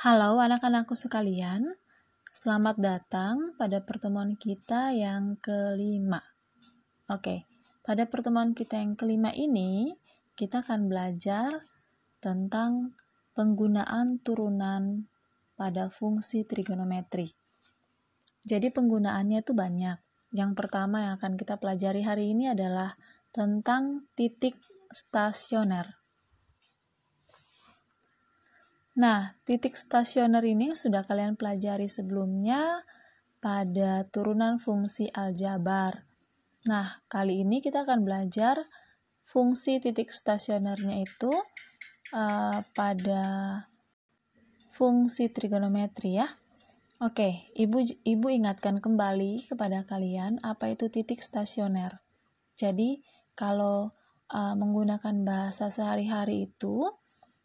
Halo anak-anakku sekalian, selamat datang pada pertemuan kita yang kelima. Oke, pada pertemuan kita yang kelima ini, kita akan belajar tentang penggunaan turunan pada fungsi trigonometri. Jadi penggunaannya itu banyak. Yang pertama yang akan kita pelajari hari ini adalah tentang titik stasioner. Nah, titik stasioner ini sudah kalian pelajari sebelumnya pada turunan fungsi aljabar. Nah, kali ini kita akan belajar fungsi titik stasionernya itu pada fungsi trigonometri ya. Oke, ibu ingatkan kembali kepada kalian apa itu titik stasioner. Jadi, kalau menggunakan bahasa sehari-hari itu,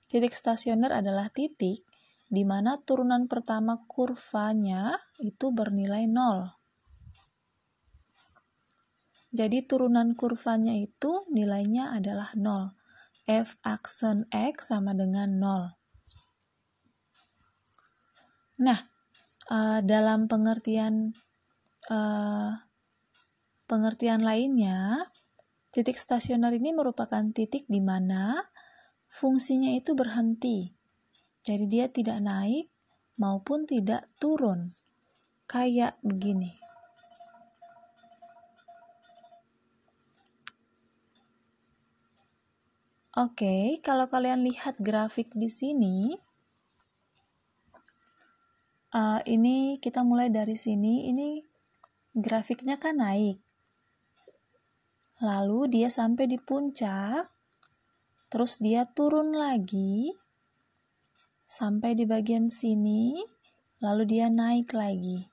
titik stasioner adalah titik di mana turunan pertama kurvanya itu bernilai 0. Jadi turunan kurvanya itu nilainya adalah 0. F aksen X sama dengan 0. Nah, dalam pengertian lainnya, titik stasioner ini merupakan titik di mana fungsinya itu berhenti. Jadi dia tidak naik maupun tidak turun. Kayak begini. Oke, kalau kalian lihat grafik di sini, ini kita mulai dari sini, ini grafiknya kan naik. Lalu dia sampai di puncak, terus dia turun lagi, sampai di bagian sini, lalu dia naik lagi.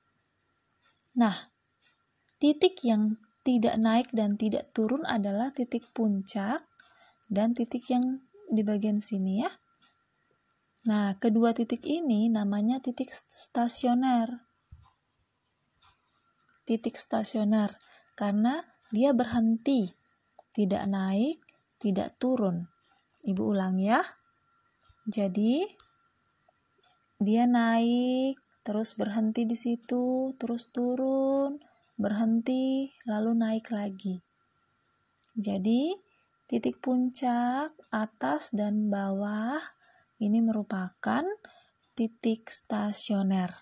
Nah, titik yang tidak naik dan tidak turun adalah titik puncak dan titik yang di bagian sini ya. Nah, kedua titik ini namanya titik stasioner. Titik stasioner karena dia berhenti, tidak naik, tidak turun. Ibu ulang ya. Jadi, dia naik, terus berhenti di situ, terus turun, berhenti, lalu naik lagi. Jadi, titik puncak, atas dan bawah ini merupakan titik stasioner.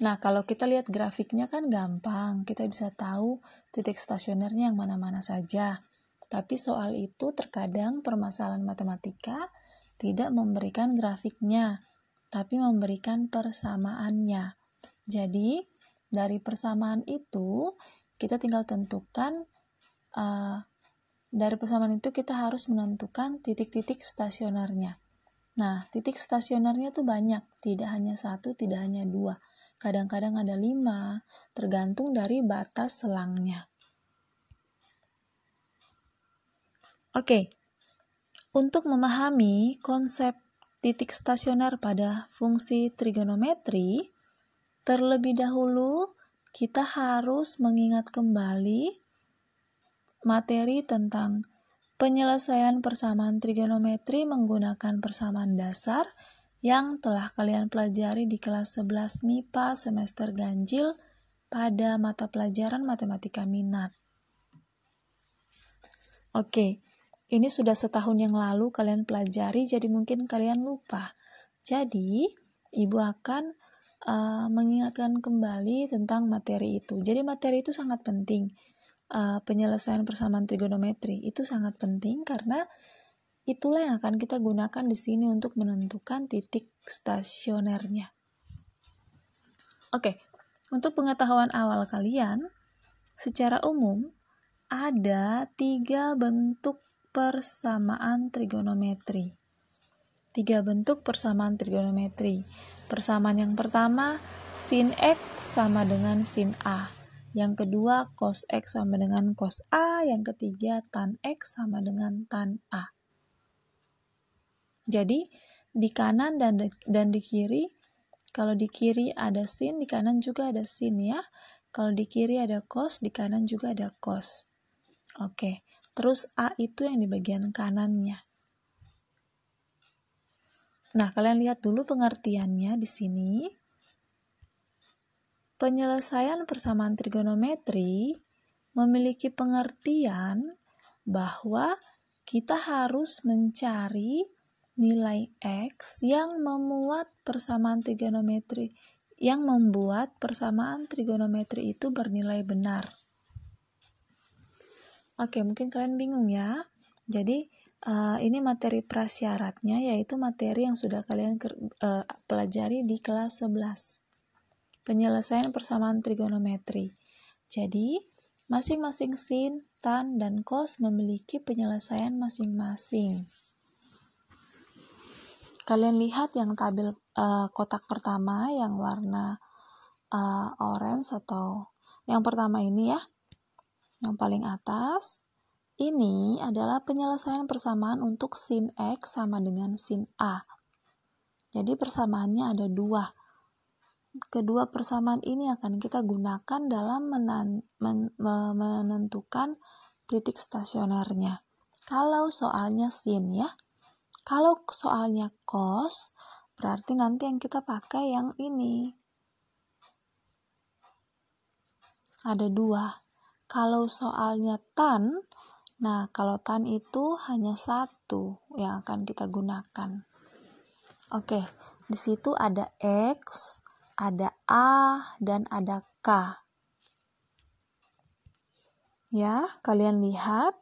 Nah, kalau kita lihat grafiknya kan gampang, kita bisa tahu titik stasionernya yang mana-mana saja. Tapi soal itu terkadang permasalahan matematika tidak memberikan grafiknya, tapi memberikan persamaannya. Jadi, dari persamaan itu, kita tinggal tentukan, dari persamaan itu kita harus menentukan titik-titik stasionernya. Nah, titik stasionernya itu banyak, tidak hanya satu, tidak hanya dua. Kadang-kadang ada 5, tergantung dari batas selangnya. Oke, untuk memahami konsep titik stasioner pada fungsi trigonometri, terlebih dahulu kita harus mengingat kembali materi tentang penyelesaian persamaan trigonometri menggunakan persamaan dasar yang telah kalian pelajari di kelas 11 MIPA semester ganjil pada mata pelajaran matematika minat. Oke, ini sudah setahun yang lalu kalian pelajari, jadi mungkin kalian lupa. Jadi, Ibu akan mengingatkan kembali tentang materi itu. Jadi materi itu sangat penting. Penyelesaian persamaan trigonometri itu sangat penting karena itulah yang akan kita gunakan di sini untuk menentukan titik stasionernya. Oke, untuk pengetahuan awal kalian, secara umum ada 3 bentuk persamaan trigonometri. 3 bentuk persamaan trigonometri. Persamaan yang pertama, sin X sama dengan sin A. Yang kedua, cos X sama dengan cos A. Yang ketiga, tan X sama dengan tan A. Jadi, di kanan dan di kiri, kalau di kiri ada sin, di kanan juga ada sin ya. Kalau di kiri ada cos, di kanan juga ada cos. Oke, terus A itu yang di bagian kanannya. Nah, kalian lihat dulu pengertiannya di sini. Penyelesaian persamaan trigonometri memiliki pengertian bahwa kita harus mencari nilai X yang membuat persamaan trigonometri itu bernilai benar. Oke, mungkin kalian bingung ya. Jadi, ini materi prasyaratnya, yaitu materi yang sudah kalian pelajari di kelas 11. Penyelesaian persamaan trigonometri. Jadi, masing-masing sin, tan, dan cos memiliki penyelesaian masing-masing. Kalian lihat yang tabel kotak pertama yang warna orange atau yang pertama ini ya, yang paling atas. Ini adalah penyelesaian persamaan untuk sin X sama dengan sin A. Jadi persamaannya ada dua. Kedua persamaan ini akan kita gunakan dalam menentukan titik stasionernya. Kalau soalnya sin ya. Kalau soalnya cos, berarti nanti yang kita pakai yang ini. Ada dua. Kalau soalnya tan, nah kalau tan itu hanya satu yang akan kita gunakan. Oke, di situ ada X, ada A, dan ada K. Ya, kalian lihat.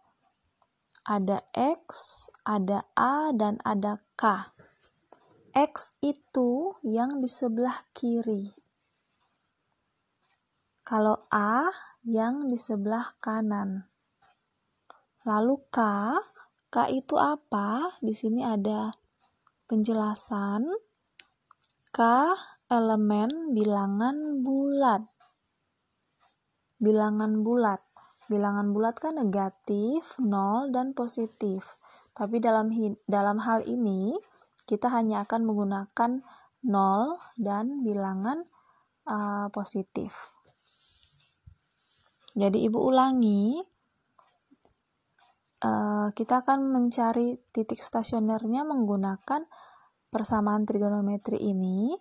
Ada X, ada A, dan ada K. X itu yang di sebelah kiri. Kalau A yang di sebelah kanan. Lalu K itu apa? Di sini ada penjelasan. K elemen bilangan bulat. Bilangan bulat. Bilangan bulat kan negatif, 0, dan positif. Tapi dalam hal ini, kita hanya akan menggunakan 0 dan bilangan positif. Jadi, Ibu ulangi. Kita akan mencari titik stasionernya menggunakan persamaan trigonometri ini.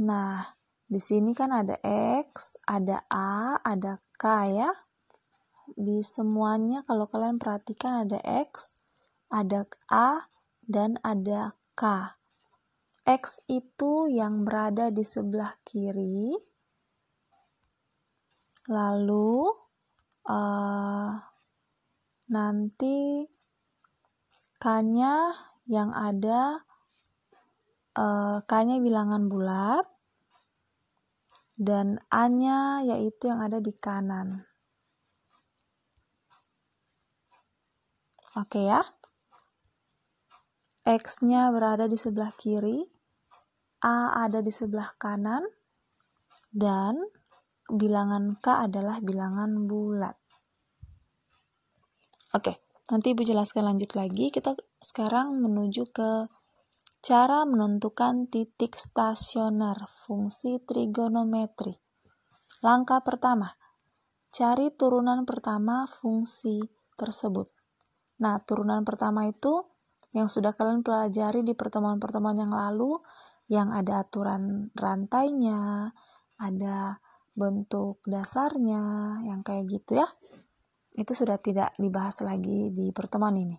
Nah, di sini kan ada X, ada A, ada K ya. Di semuanya kalau kalian perhatikan ada X, ada A, dan ada K. X itu yang berada di sebelah kiri. Lalu nanti K-nya yang ada K-nya bilangan bulat dan A-nya yaitu yang ada di kanan. Oke ya. X-nya berada di sebelah kiri, A ada di sebelah kanan, dan bilangan K adalah bilangan bulat. Oke, nanti Ibu jelaskan lanjut lagi. Kita sekarang menuju ke cara menentukan titik stasioner fungsi trigonometri. Langkah pertama, cari turunan pertama fungsi tersebut. Nah, turunan pertama itu yang sudah kalian pelajari di pertemuan-pertemuan yang lalu, yang ada aturan rantainya, ada bentuk dasarnya, yang kayak gitu ya. Itu sudah tidak dibahas lagi di pertemuan ini.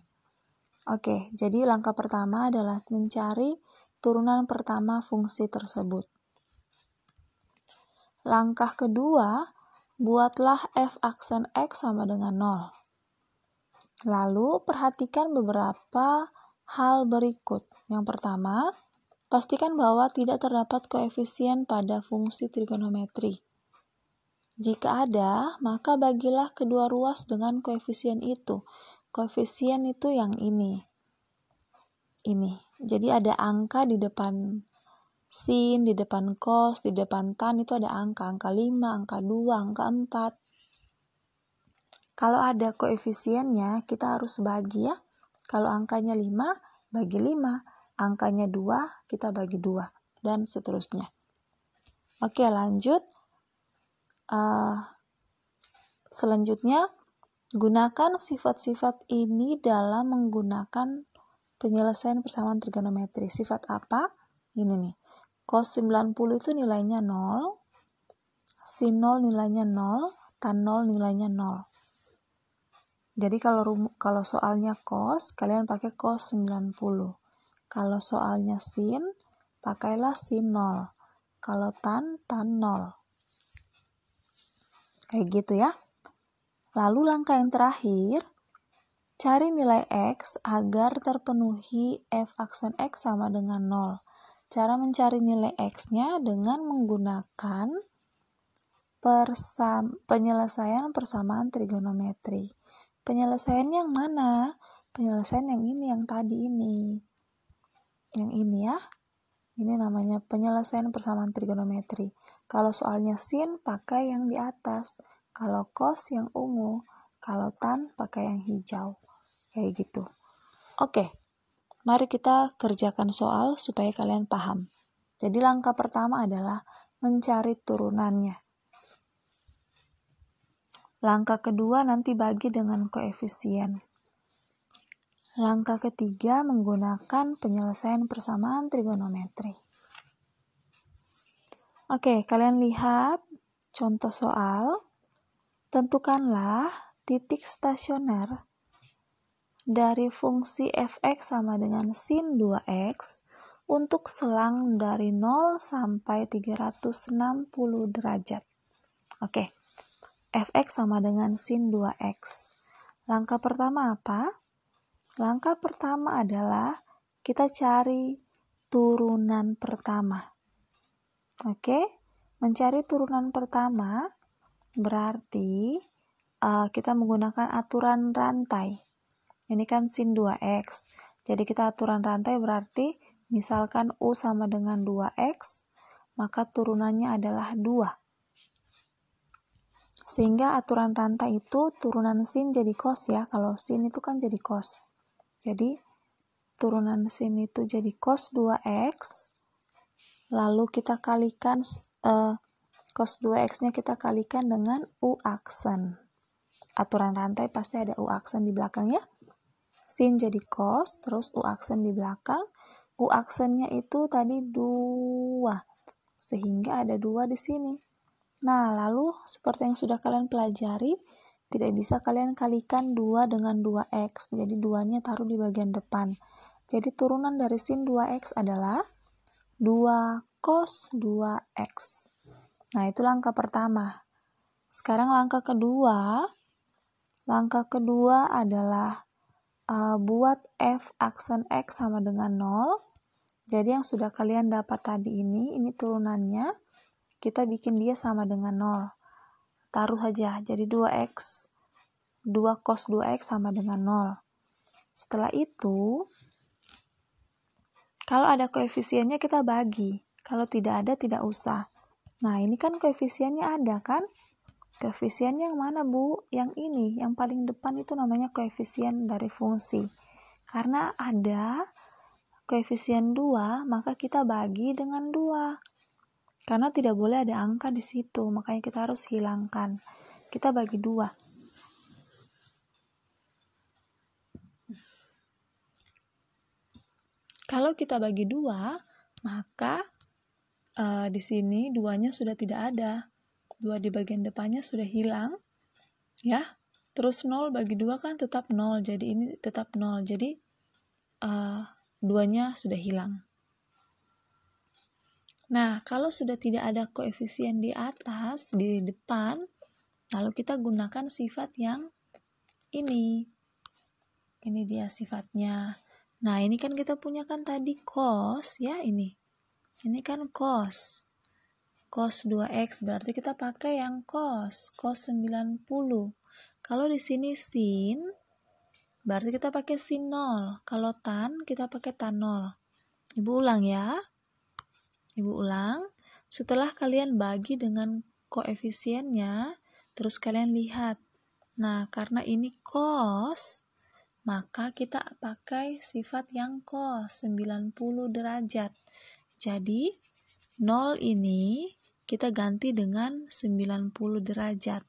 Oke, jadi langkah pertama adalah mencari turunan pertama fungsi tersebut. Langkah kedua, buatlah f aksen X sama dengan 0. Lalu, perhatikan beberapa hal berikut. Yang pertama, pastikan bahwa tidak terdapat koefisien pada fungsi trigonometri. Jika ada, maka bagilah kedua ruas dengan koefisien itu. Koefisien itu yang ini. Ini. Jadi ada angka di depan sin, di depan cos, di depan tan itu ada angka. Angka 5, angka 2, angka 4. Kalau ada koefisiennya, kita harus bagi ya. Kalau angkanya 5, bagi 5. Angkanya 2, kita bagi 2. Dan seterusnya. Oke, lanjut. Selanjutnya, gunakan sifat-sifat ini dalam menggunakan penyelesaian persamaan trigonometri. Sifat apa? Ini nih. Cos 90 itu nilainya 0, sin 0 nilainya 0, tan 0 nilainya 0. Jadi kalau soalnya cos, kalian pakai cos 90. Kalau soalnya sin, pakailah sin 0. Kalau tan 0. Kayak gitu ya. Lalu langkah yang terakhir, cari nilai X agar terpenuhi f aksen X sama dengan 0. Cara mencari nilai X-nya dengan menggunakan penyelesaian persamaan trigonometri. Penyelesaian yang mana? Penyelesaian yang ini, yang tadi ini. Yang ini ya. Ini namanya penyelesaian persamaan trigonometri. Kalau soalnya sin, pakai yang di atas. Kalau cos yang ungu. Kalau tan, pakai yang hijau. Kayak gitu. Oke, mari kita kerjakan soal supaya kalian paham. Jadi langkah pertama adalah mencari turunannya. Langkah kedua nanti bagi dengan koefisien. Langkah ketiga menggunakan penyelesaian persamaan trigonometri. Oke, kalian lihat contoh soal. Tentukanlah titik stasioner dari fungsi fx sama dengan sin 2x untuk selang dari 0 sampai 360 derajat. Oke, fx sama dengan sin 2x. Langkah pertama apa? Langkah pertama adalah kita cari turunan pertama. Oke, mencari turunan pertama berarti kita menggunakan aturan rantai. Ini kan sin 2x. Jadi kita aturan rantai berarti misalkan U sama dengan 2x, maka turunannya adalah 2. Sehingga aturan rantai itu turunan sin jadi cos ya. Kalau sin itu kan jadi cos. Jadi turunan sin itu jadi cos 2x. Lalu kita kalikan cos 2x-nya kita kalikan dengan U aksen. Aturan rantai pasti ada U aksen di belakang ya. Sin jadi cos, terus U aksen di belakang. U aksennya itu tadi 2. Sehingga ada 2 di sini. Nah, lalu seperti yang sudah kalian pelajari, tidak bisa kalian kalikan 2 dengan 2x. Jadi 2-nya taruh di bagian depan. Jadi turunan dari sin 2x adalah 2 cos 2x. Nah, itu langkah pertama. Sekarang langkah kedua. Langkah kedua adalah buat f aksen x sama dengan 0. Jadi yang sudah kalian dapat tadi ini turunannya. Kita bikin dia sama dengan 0. Taruh aja, jadi 2x. 2 cos 2x sama dengan 0. Setelah itu, kalau ada koefisiennya kita bagi. Kalau tidak ada, tidak usah. Nah, ini kan koefisiennya ada kan? Koefisien yang mana, Bu? Yang ini, yang paling depan itu namanya koefisien dari fungsi. Karena ada koefisien 2, maka kita bagi dengan 2. Karena tidak boleh ada angka di situ, makanya kita harus hilangkan. Kita bagi 2. Kalau kita bagi 2, maka di sini 2-nya sudah tidak ada. 2 di bagian depannya sudah hilang. Ya. Terus 0 bagi 2 kan tetap 0. Jadi ini tetap 0. Jadi 2-nya sudah hilang. Nah, kalau sudah tidak ada koefisien di atas, di depan, lalu kita gunakan sifat yang ini. Ini dia sifatnya. Nah, ini kan kita punya kan tadi cos, ya ini. Ini kan cos. Cos 2x berarti kita pakai yang cos 90. Kalau di sini sin, berarti kita pakai sin 0. Kalau tan, kita pakai tan 0. Ibu ulang ya. Ibu ulang. Setelah kalian bagi dengan koefisiennya, terus kalian lihat. Nah, karena ini cos, maka kita pakai sifat yang cos 90 derajat. Jadi 0 ini kita ganti dengan 90 derajat.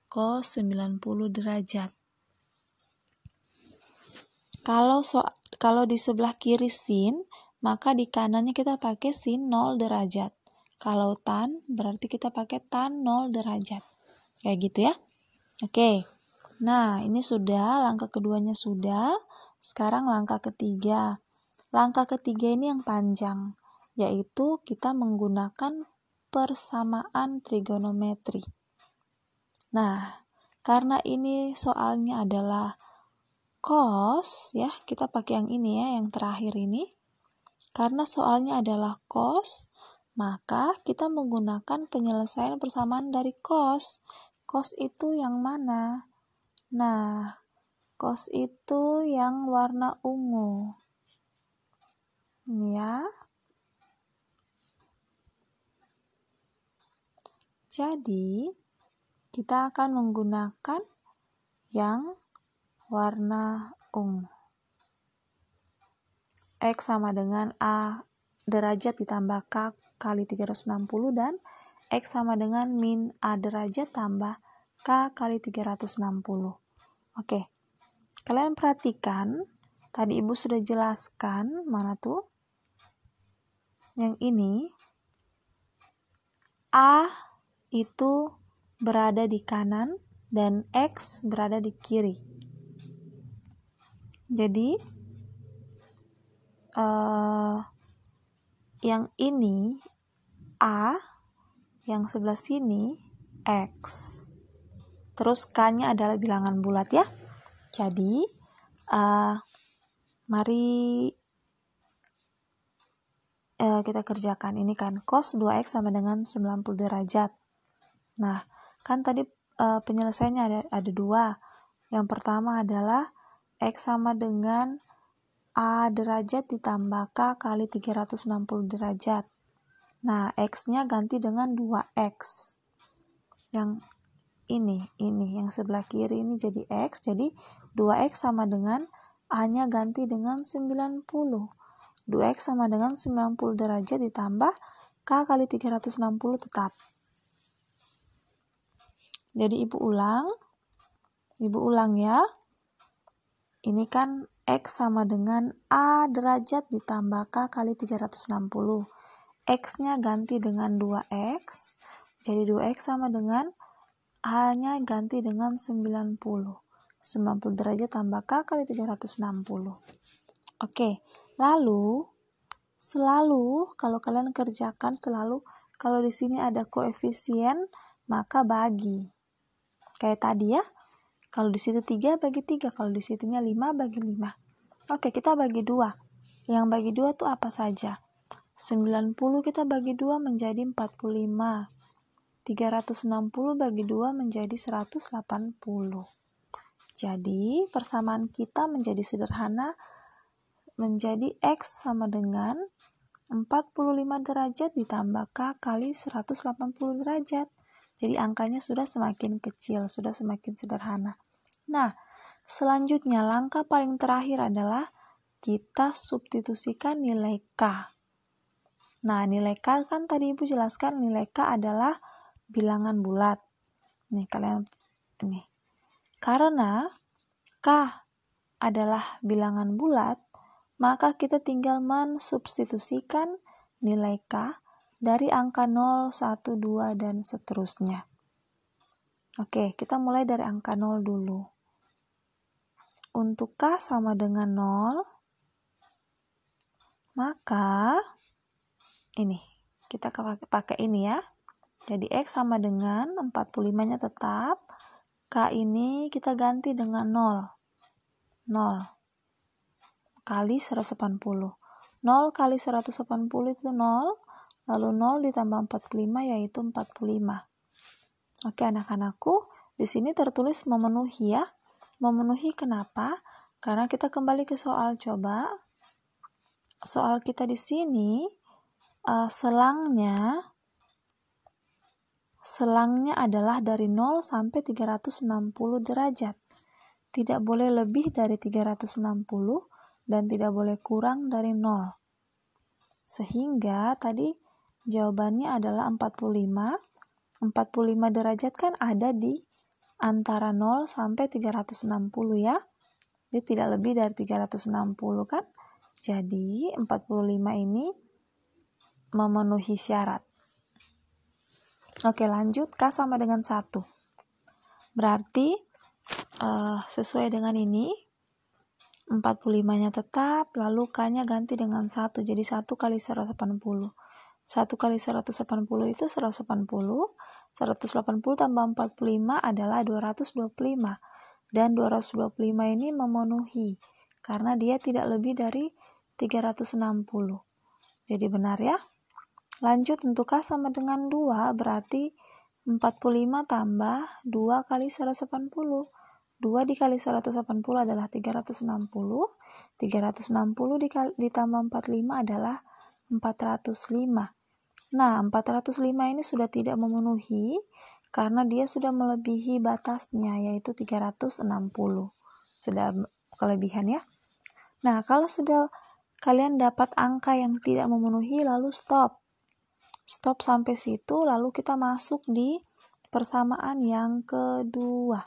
Cos 90 derajat. Kalau di sebelah kiri sin, maka di kanannya kita pakai sin 0 derajat. Kalau tan, berarti kita pakai tan 0 derajat. Kayak gitu ya. Oke. Nah, ini sudah, langkah keduanya sudah. Sekarang langkah ketiga. Langkah ketiga ini yang panjang, yaitu kita menggunakan persamaan trigonometri. Nah, karena ini soalnya adalah cos, ya, kita pakai yang ini ya, yang terakhir ini. Karena soalnya adalah cos, maka kita menggunakan penyelesaian persamaan dari cos. Cos itu yang mana? Nah, cos itu yang warna ungu. Ini ya. Jadi, kita akan menggunakan yang warna ungu. X sama dengan A derajat ditambah K kali 360 dan X sama dengan min A derajat tambah K kali 360. Oke, kalian perhatikan, tadi Ibu sudah jelaskan, mana tuh? Yang ini, A itu berada di kanan dan X berada di kiri. Jadi, yang ini A, yang sebelah sini X. Terus K-nya adalah bilangan bulat ya. Jadi, mari kita kerjakan. Ini kan cos 2X sama dengan 90 derajat. Nah, kan tadi penyelesaiannya ada dua. Yang pertama adalah X sama dengan A derajat ditambah K kali 360 derajat. Nah, X-nya ganti dengan 2X. Yang ini, yang sebelah kiri ini jadi X. Jadi, 2X sama dengan A-nya ganti dengan 90. 2X sama dengan 90 derajat ditambah K kali 360 tetap. Jadi, Ibu ulang ya. Ini kan X sama dengan A derajat ditambah K kali 360. X-nya ganti dengan 2X. Jadi 2X sama dengan A-nya ganti dengan 90. 90 derajat tambah K kali 360. Oke, lalu selalu kalau kalian kerjakan kalau di sini ada koefisien maka bagi. Kayak tadi ya. Kalau di situ 3 bagi 3, kalau di situnya 5 bagi 5. Oke, kita bagi 2. Yang bagi 2 itu apa saja? 90 kita bagi 2 menjadi 45. 360 bagi 2 menjadi 180. Jadi, persamaan kita menjadi sederhana, menjadi X sama dengan 45 derajat ditambah K kali 180 derajat. Jadi, angkanya sudah semakin kecil, sudah semakin sederhana. Nah, selanjutnya langkah paling terakhir adalah kita substitusikan nilai K. Nah, nilai K kan tadi Ibu jelaskan nilai K adalah bilangan bulat. Nih, kalian ini. Karena K adalah bilangan bulat, maka kita tinggal mensubstitusikan nilai K dari angka 0, 1, 2, dan seterusnya. Oke, kita mulai dari angka 0 dulu. Untuk K sama dengan 0, maka ini, kita pakai ini ya. Jadi X sama dengan 45-nya tetap, K ini kita ganti dengan 0. 0 kali 180. 0 kali 180 itu 0, lalu 0 ditambah 45 yaitu 45. Oke anak-anakku, di sini tertulis memenuhi ya. Memenuhi kenapa? Karena kita kembali ke soal coba. Soal kita di sini selangnya adalah dari 0 sampai 360 derajat. Tidak boleh lebih dari 360 dan tidak boleh kurang dari 0. Sehingga tadi jawabannya adalah 45. 45 derajat kan ada di antara 0 sampai 360 ya. berarti tidak lebih dari 360 kan? Jadi 45 ini memenuhi syarat. Oke, lanjut. K sama dengan 1. Berarti sesuai dengan ini 45-nya tetap, lalu K-nya ganti dengan 1. Jadi 1 kali 180. 1 kali 180 itu 180. 180 tambah 45 adalah 225. Dan 225 ini memenuhi karena dia tidak lebih dari 360. Jadi benar ya. Lanjut, untuk K sama dengan 2 berarti 45 tambah 2 kali 180. 2 dikali 180 adalah 360. 360 ditambah 45 adalah 405. Nah, 405 ini sudah tidak memenuhi karena dia sudah melebihi batasnya, yaitu 360. Sudah kelebihan ya. Nah, kalau sudah kalian dapat angka yang tidak memenuhi, lalu stop. Stop sampai situ, lalu kita masuk di persamaan yang kedua.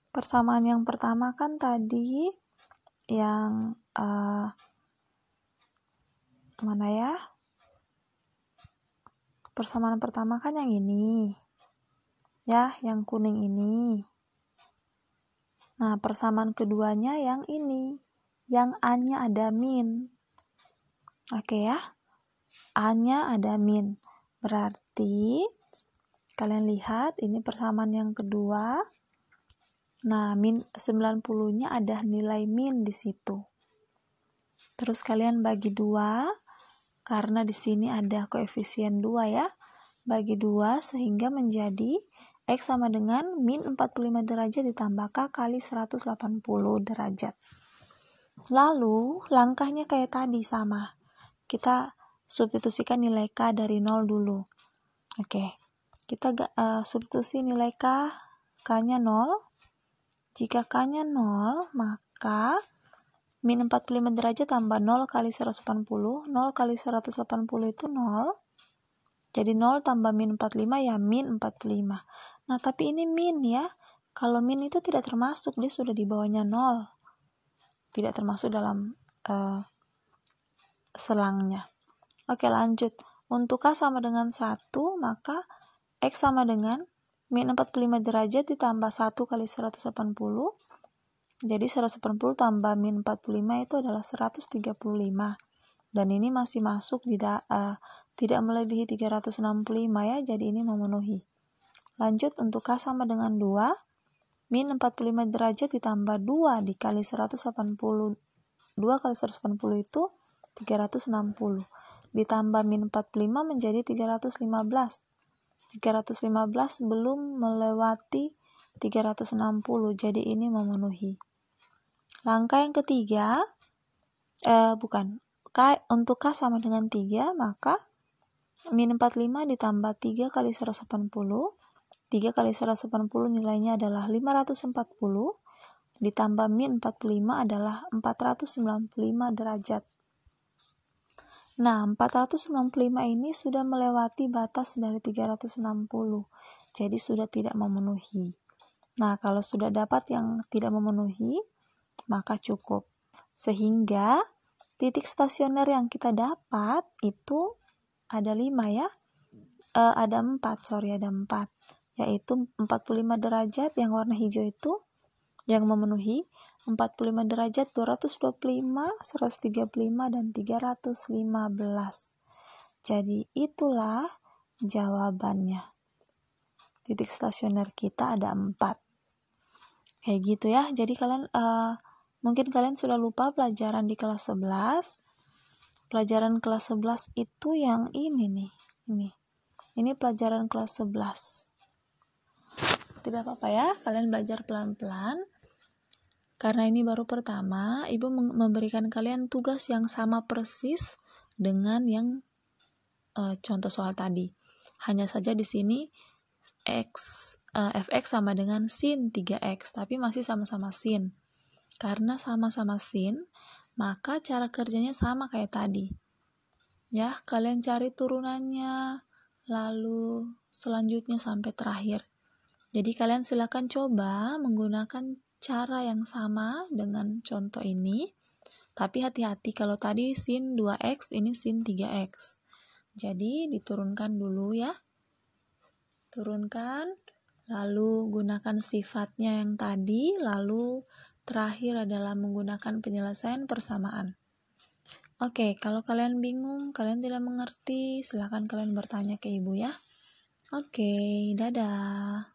Persamaan yang pertama kan tadi yang mana ya? Persamaan pertama kan yang ini. Ya, yang kuning ini. Nah, persamaan keduanya yang ini. Yang A-nya ada min. Oke ya. A-nya ada min. Berarti kalian lihat ini persamaan yang kedua. Nah, min 90-nya ada nilai min di situ. Terus kalian bagi 2 karena di sini ada koefisien 2 ya. Bagi 2 sehingga menjadi X sama dengan min 45 derajat ditambah K kali 180 derajat. Lalu langkahnya kayak tadi sama. Kita substitusikan nilai K dari 0 dulu. Oke. Kita substitusi nilai K. K-nya 0. Jika K-nya 0, maka min 45 derajat tambah 0 kali 180. 0 kali 180 itu 0. Jadi 0 tambah min 45 ya min 45. Nah, tapi ini min ya. Kalau min itu tidak termasuk, dia sudah di bawahnya 0. Tidak termasuk dalam selangnya. Oke, lanjut. Untuk K sama dengan 1, maka X sama dengan min 45 derajat ditambah 1 kali 180. Jadi 180 tambah min 45 itu adalah 135. Dan ini masih masuk tidak melebihi 365 ya, jadi ini memenuhi. Lanjut, untuk K sama dengan 2, min 45 derajat ditambah 2 dikali 180. 2 kali 180 itu 360. Ditambah min 45 menjadi 315. 315 belum melewati 360, jadi ini memenuhi. Langkah yang ketiga, untuk K sama dengan 3, maka min 45 ditambah 3 kali 180. 3 kali 180 nilainya adalah 540. Ditambah min 45 adalah 495 derajat. Nah, 495 ini sudah melewati batas dari 360. Jadi sudah tidak memenuhi. Nah, kalau sudah dapat yang tidak memenuhi, maka cukup. Sehingga titik stasioner yang kita dapat itu ada 5 ya. Ada 4. Yaitu 45 derajat yang warna hijau itu yang memenuhi, 45 derajat, 225, 135, dan 315. Jadi itulah jawabannya. Titik stasioner kita ada 4. Kayak gitu ya. Jadi kalian mungkin kalian sudah lupa pelajaran di kelas 11. Pelajaran kelas 11 itu yang ini nih. Ini pelajaran kelas 11. Tidak apa-apa ya, kalian belajar pelan-pelan. Karena ini baru pertama, Ibu memberikan kalian tugas yang sama persis dengan yang contoh soal tadi. Hanya saja di sini fx sama dengan sin 3x, tapi masih sama-sama sin. Karena sama-sama sin, maka cara kerjanya sama kayak tadi. Ya, kalian cari turunannya, lalu selanjutnya sampai terakhir. Jadi kalian silakan coba menggunakan cara yang sama dengan contoh ini. Tapi hati-hati kalau tadi sin 2x, ini sin 3x. Jadi diturunkan dulu ya. Turunkan, lalu gunakan sifatnya yang tadi, lalu terakhir adalah menggunakan penyelesaian persamaan. Oke, kalau kalian bingung, kalian tidak mengerti, silakan kalian bertanya ke ibu ya. Oke, dadah.